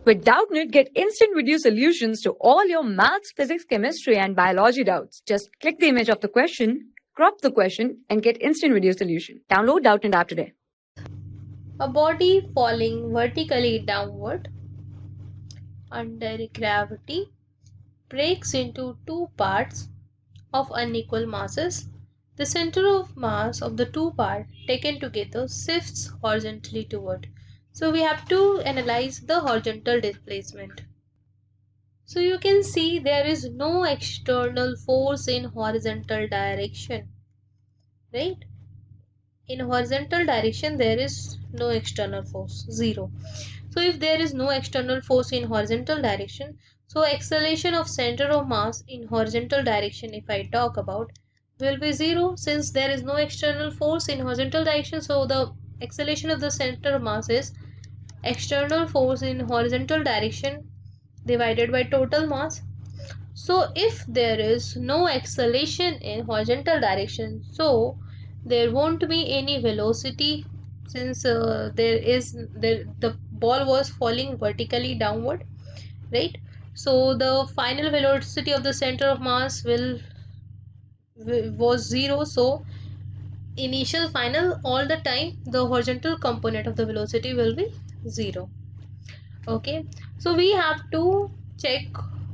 With Doubtnut, get instant video solutions to all your maths, physics, chemistry, and biology doubts. Just click the image of the question, crop the question, and get instant video solution. Download Doubtnut app today. A body falling vertically downward under gravity breaks into two parts of unequal masses. The center of mass of the two parts taken together shifts horizontally toward. So we have to analyze the horizontal displacement. So you can see there is no external force in horizontal direction, right? In horizontal direction there is no external force, zero. So if there is no external force in horizontal direction, so acceleration of center of mass in horizontal direction, if I talk about, will be zero, since there is no external force in horizontal direction. So the acceleration of the center of mass is external force in horizontal direction divided by total mass. So if there is no acceleration in horizontal direction, so there won't be any velocity, since the ball was falling vertically downward, right? So the final velocity of the center of mass was zero. So initial, final, all the time the horizontal component of the velocity will be zero. Okay, so we have to check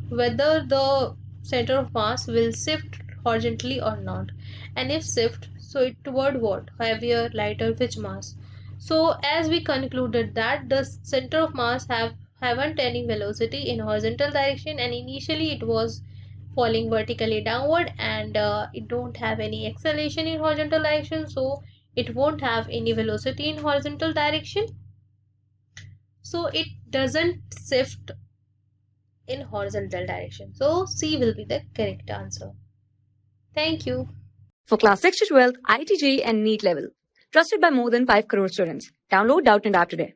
whether the center of mass will shift horizontally or not, and if shift, so it toward what, heavier, lighter, which mass. So as we concluded that the center of mass haven't any velocity in horizontal direction, and initially it was falling vertically downward, and it don't have any acceleration in horizontal direction, so it won't have any velocity in horizontal direction, so it doesn't shift in horizontal direction. So C will be the correct answer. Thank you. For class 6 to 12, IIT JEE and NEET level. Trusted by more than 5 crore students. Download Doubtnut app today.